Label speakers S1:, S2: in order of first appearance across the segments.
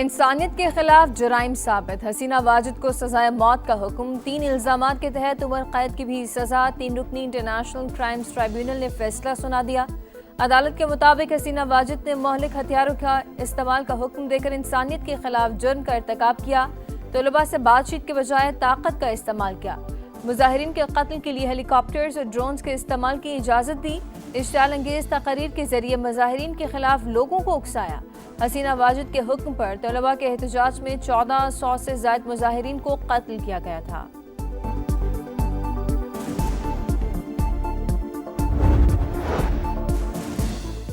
S1: انسانیت کے خلاف جرائم ثابت، حسینہ واجد کو سزائے موت کا حکم، 3 الزامات کے تحت عمر قید کی بھی سزا، 3 رکنی انٹرنیشنل کرائمز ٹرائیبیونل نے فیصلہ سنا دیا۔ عدالت کے مطابق حسینہ واجد نے مہلک ہتھیاروں کا استعمال کا حکم دے کر انسانیت کے خلاف جرم کا ارتکاب کیا، طلباء سے بات چیت کے بجائے طاقت کا استعمال کیا، مظاہرین کے قتل کے لیے ہیلی کاپٹرز اور ڈرونز کے استعمال کی اجازت دی، اشتعال انگیز تقاریر کے ذریعے مظاہرین کے خلاف لوگوں کو اکسایا۔ حسینہ واجد کے حکم پر طلباء کے احتجاج میں 1400 سے زائد مظاہرین کو قتل کیا گیا تھا۔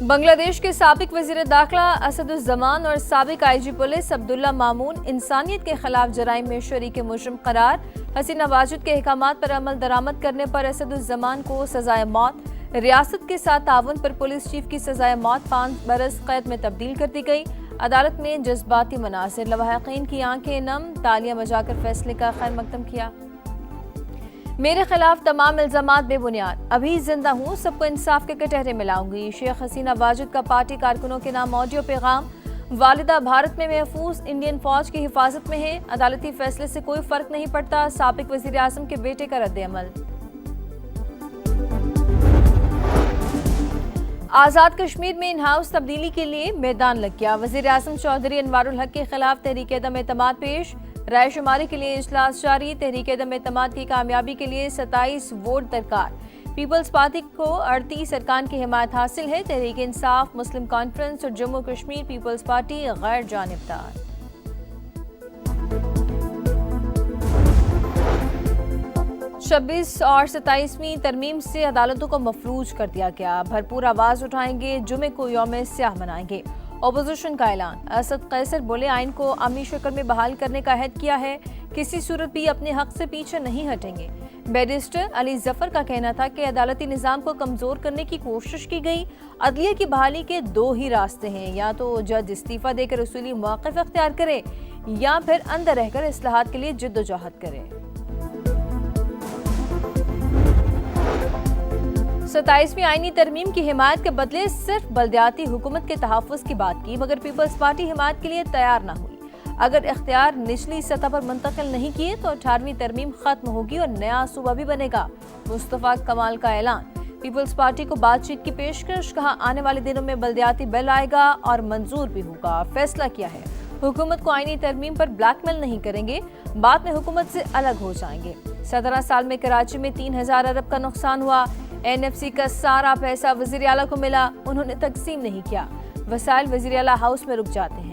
S1: بنگلہ دیش کے سابق وزیر داخلہ اسد الزمان اور سابق آئی جی پولیس عبداللہ مامون انسانیت کے خلاف جرائم میں شریک مجرم قرار، حسینہ واجد کے احکامات پر عمل درآمد کرنے پر اسد الزمان کو سزائے موت، ریاست کے ساتھ تعاون پر پولیس چیف کی سزائے موت 5 برس قید میں تبدیل کر دی گئی۔ عدالت میں جذباتی مناظر، لواحقین کی آنکھیں نم، تالیاں بجا کر فیصلے کا خیر مقدم کیا۔ میرے خلاف تمام الزامات بے بنیاد، ابھی زندہ ہوں، سب کو انصاف کے کٹہرے میں لاؤں گی۔ شیخ حسینہ واجد کا پارٹی کارکنوں کے نام آڈیو پیغام، والدہ بھارت میں محفوظ، انڈین فوج کی حفاظت میں ہے، عدالتی فیصلے سے کوئی فرق نہیں پڑتا، سابق وزیر اعظم کے بیٹے کا رد عمل۔ آزاد کشمیر میں ان ہاؤس تبدیلی کے لیے میدان لگ گیا، وزیر اعظم چودھری انوار الحق کے خلاف تحریک عدم اعتماد پیش، رائے شماری کے لیے اجلاس جاری، تحریک عدم اعتماد کی کامیابی کے لیے 27 ووٹ درکار، پیپلز پارٹی کو 38 ارکان کی حمایت حاصل ہے، تحریک انصاف، مسلم کانفرنس اور جموں کشمیر پیپلز پارٹی غیر جانبدار۔ 26 اور 27ویں ترمیم سے عدالتوں کو مفلوج کر دیا گیا، بھرپور آواز اٹھائیں گے، جمعے کو یوم سیاہ منائیں گے۔ اپوزیشن کا اعلان، اسد قیصر بولے آئین کو عملی شکل میں بحال کرنے کا عہد کیا ہے، کسی صورت بھی اپنے حق سے پیچھے نہیں ہٹیں گے۔ بیرسٹر علی ظفر کا کہنا تھا کہ عدالتی نظام کو کمزور کرنے کی کوشش کی گئی، عدلیہ کی بحالی کے 2 ہی راستے ہیں، یا تو جج استعفیٰ دے کر اصولی موقف اختیار کرے یا پھر اندر رہ کر اصلاحات کے لیے جدوجہد کرے۔ 27ویں آئینی ترمیم کی حمایت کے بدلے صرف بلدیاتی حکومت کے تحفظ کی بات کی، مگر پیپلز پارٹی حمایت کے لیے تیار نہ ہوئی۔ اگر اختیار نچلی سطح پر منتقل نہیں کیے تو 18ویں ترمیم ختم ہوگی اور نیا صوبہ بھی بنے گا، مصطفیٰ کمال کا اعلان۔ پیپلز پارٹی کو بات چیت کی پیشکش، کہا آنے والے دنوں میں بلدیاتی بل آئے گا اور منظور بھی ہوگا، فیصلہ کیا ہے، حکومت کو آئینی ترمیم پر بلیک میل نہیں کریں گے، بعد میں حکومت سے الگ ہو جائیں گے۔ 17 سال میں کراچی میں 3000 ارب کا نقصان ہوا، این ایف سی کا سارا پیسہ وزیر اعلیٰ کو ملا، انہوں نے تقسیم نہیں کیا، وسائل وزیر اعلیٰ ہاؤس میں رک جاتے ہیں۔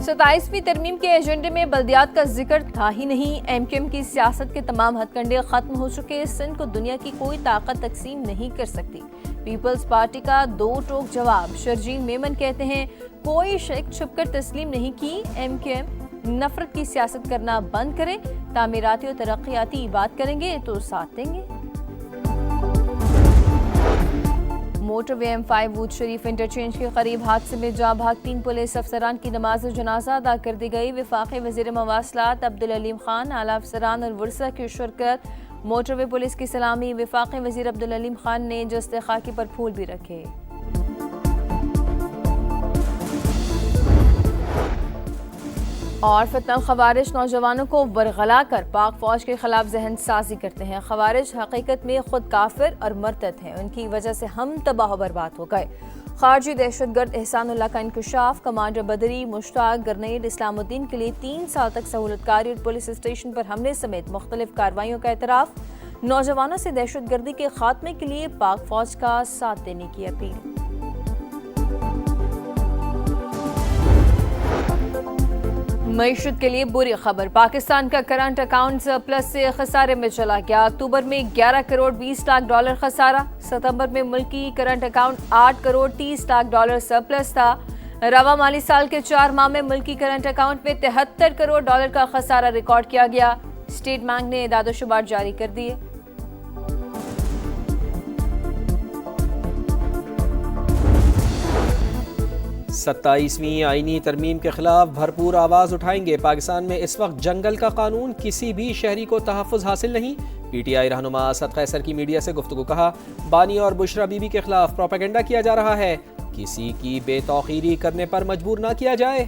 S1: 27ویں ترمیم کے ایجنڈے میں بلدیات کا ذکر تھا ہی نہیں، ایم کیو ایم کی سیاست کے تمام ہتھ کنڈے ختم ہو چکے، سندھ کو دنیا کی کوئی طاقت تقسیم نہیں کر سکتی۔ پیپلز پارٹی کا 2 ٹوک جواب، شرجیل میمن کہتے ہیں کوئی شک چھپ کر تسلیم نہیں کی، ایم کیو ایم نفرت کی سیاست کرنا بند کرے، تعمیراتی اور ترقیاتی بات کریں گے تو ساتھ دیں گے۔ Motor way M5 would Sharif interchange کے قریب حادثے میں جاں بھاگ 3 پولیس افسران کی نماز جنازہ ادا کر دی گئی، وفاقی وزیر مواصلات عبدالعلیم خان، اعلیٰ افسران اور ورثاء کی شرکت، موٹر وے پولیس کی سلامی، وفاقی وزیر عبدالعلیم خان نے جسد خاکی پر پھول بھی رکھے۔ اور فتنہ الخوارج نوجوانوں کو ورغلا کر پاک فوج کے خلاف ذہن سازی کرتے ہیں، خوارج حقیقت میں خود کافر اور مرتد ہیں، ان کی وجہ سے ہم تباہ و برباد ہو گئے۔ خارجی دہشت گرد احسان اللہ کا انکشاف، کمانڈر بدری مشتاق گرنیڈ اسلام الدین کے لیے 3 سال تک سہولت کاری اور پولیس اسٹیشن پر حملے سمیت مختلف کارروائیوں کا اعتراف، نوجوانوں سے دہشت گردی کے خاتمے کے لیے پاک فوج کا ساتھ دینے کی اپیل۔ معیشت کے لیے بری خبر، پاکستان کا کرنٹ اکاؤنٹ سرپلس سے خسارے میں چلا گیا، اکتوبر میں 11 کروڑ 20 لاکھ ڈالر خسارہ، ستمبر میں ملکی current account 8 crore 30 lakh dollar surplus تھا، رواں مالی سال کے 4 ماہ میں ملکی کرنٹ اکاؤنٹ میں 73 کروڑ ڈالر کا خسارہ ریکارڈ کیا گیا، اسٹیٹ بینک نے اعداد و شمار جاری کر دیے۔
S2: 27ویں آئینی ترمیم کے خلاف بھرپور آواز اٹھائیں گے، پاکستان میں اس وقت جنگل کا قانون، کسی بھی شہری کو تحفظ حاصل نہیں، پی ٹی آئی رہنما اسد قیصر کی میڈیا سے گفتگو، کہا بانی اور بشرا بی بی کے خلاف پروپیگنڈا کیا جا رہا ہے، کسی کی بے توقیری کرنے پر مجبور نہ کیا جائے۔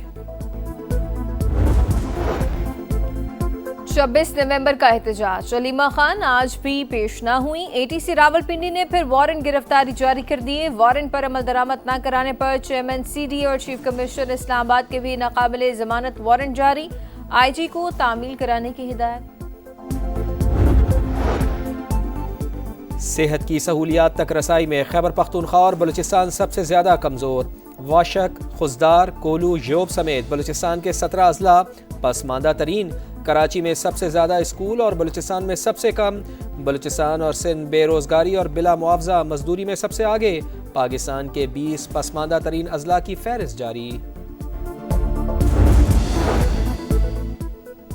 S1: 26 نومبر کا احتجاج، علیمہ خان آج بھی پیش نہ ہوئی۔ اے ٹی سی راولپنڈی نے پھر وارنٹ گرفتاری جاری کر دیے۔ وارنٹ پر عمل درآمد نہ کرانے پر چیئرمین سی ڈی اور چیف کمشنر اسلام آباد کے بھی ناقابل ضمانت وارنٹ جاری، آئی جی کو تعمیل کرانے کی ہدایت۔
S2: صحت کی سہولیات تک رسائی میں خیبر پختونخوا اور بلوچستان سب سے زیادہ کمزور، واشک، خزدار، کولو، جوب سمیت بلوچستان کے 17 اضلاع پسماندہ ترین۔ کراچی میں سب سے زیادہ اسکول اور بلوچستان میں سب سے کم۔ بلوچستان اور سندھ بے روزگاری اور بلا معاوضہ مزدوری میں سب سے آگے۔ پاکستان کے 20 پسماندہ ترین اضلاع کی فہرست جاری۔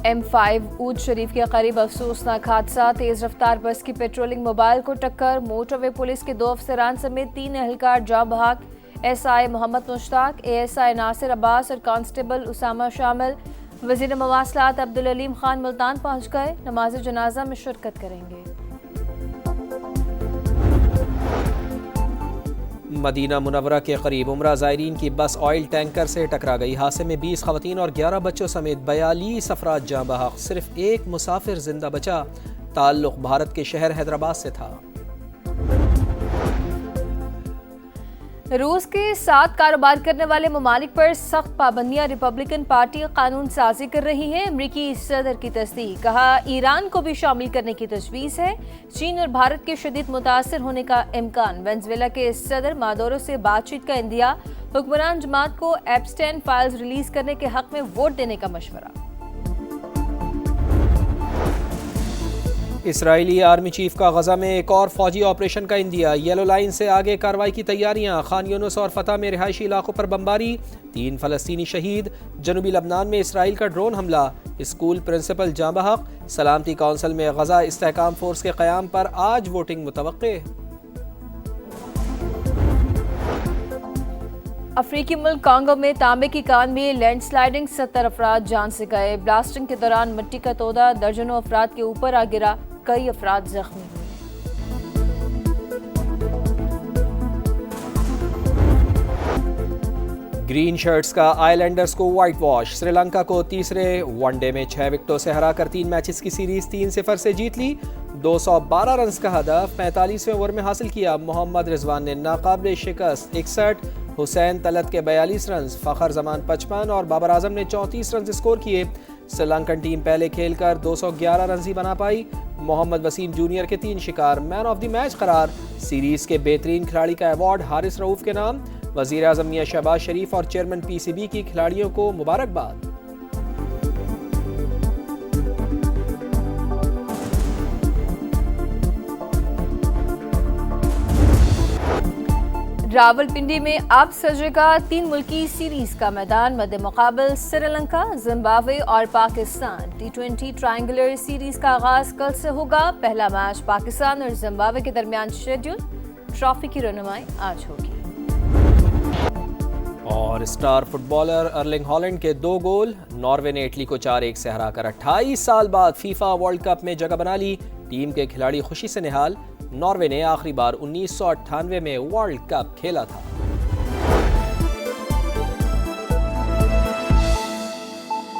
S1: M5 اود شریف کے قریب افسوسناک حادثہ، تیز رفتار بس کی پیٹرولنگ موبائل کو ٹکر، موٹر وے پولیس کے 2 افسران سمیت 3 اہلکار جاں بحق، S I Muhammad Mushtaq, A S I ناصر عباس اور کانسٹیبل اسامہ شامل۔ وزیر مواصلات عبدالعلیم خان ملتان پہنچ گئے، نماز جنازہ میں شرکت کریں گے۔
S2: مدینہ منورہ کے قریب عمرہ زائرین کی بس آئل ٹینکر سے ٹکرا گئی، حادثے میں 20 خواتین اور 11 بچوں سمیت 42 افراد جاں بحق، صرف ایک مسافر زندہ بچا۔ تعلق بھارت کے شہر حیدرآباد سے تھا۔
S1: روس کے ساتھ کاروبار کرنے والے ممالک پر سخت پابندیاں، ریپبلکن پارٹی قانون سازی کر رہی ہے۔ امریکی صدر کی تصدیق، کہا ایران کو بھی شامل کرنے کی تجویز ہے۔ چین اور بھارت کے شدید متاثر ہونے کا امکان، وینزویلا کے صدر مادورو سے بات چیت کا اندیا، حکمران جماعت کو ایپسٹین فائلز ریلیز کرنے کے حق میں ووٹ دینے کا مشورہ۔
S2: اسرائیلی آرمی چیف کا غزہ میں ایک اور فوجی آپریشن کا اندیا، یلو لائن سے آگے کارروائی کی تیاریاں، خان یونس اور فتح میں رہائشی علاقوں پر بمباری، 3 فلسطینی شہید۔ جنوبی لبنان میں اسرائیل کا ڈرون حملہ، اسکول پرنسپل جاں بحق۔ سلامتی کونسل میں غزہ استحکام فورس کے قیام پر آج ووٹنگ متوقع۔
S1: افریقی ملک کانگو میں تانبے کی کان میں لینڈ سلائیڈنگ، 70 افراد جان سے گئے۔ بلاسٹنگ کے دوران مٹی کا تودہ درجنوں افراد کے اوپر آ گرا، کئی افراد زخمی ہوئے۔
S2: گرین شرٹس کا آئی لینڈرز کو وائٹ واش، سری لنکا کو تیسرے ون ڈے میں 6 وکٹوں سے ہرا کر 3 میچز کی سیریز 3-0 سے جیت لی۔ 212 رنز کا ہدف 45ویں اوور میں حاصل کیا۔ محمد رضوان نے ناقابل شکست 61، حسین طلعت کے 42 رنز، فخر زمان 55 اور بابر اعظم نے 34 رنز اسکور کیے۔ سری لنکن ٹیم پہلے کھیل کر 211 رنز ہی بنا پائی۔ محمد وسیم جونیئر کے 3 شکار، مین آف دی میچ قرار۔ سیریز کے بہترین کھلاڑی کا ایوارڈ حارث رؤوف کے نام۔ وزیر اعظم میاں شہباز شریف اور چیئرمین پی سی بی کی کھلاڑیوں کو مبارکباد۔
S1: راولپنڈی میں اب سجے گا 3 ملکی سیریز کا میدان، مد مقابل سری لنکا، زمبابوے اور پاکستان۔ T20 ٹرائنگولر سیریز کا آغاز کل سے ہوگا۔ پہلا میچ پاکستان اور زمبابوے کے درمیان شیڈول، ٹرافی کی رونمائی آج ہوگی۔
S2: اور star footballer Erling Haaland کے 2 گول، ناروے نے اٹلی کو 4-1 سے ہرا کر 28 سال بعد فیفا ورلڈ کپ میں جگہ بنا لی۔ ٹیم کے کھلاڑی خوشی سے نہال، ناروے نے آخری بار 1998 میں ورلڈ کپ کھیلا تھا۔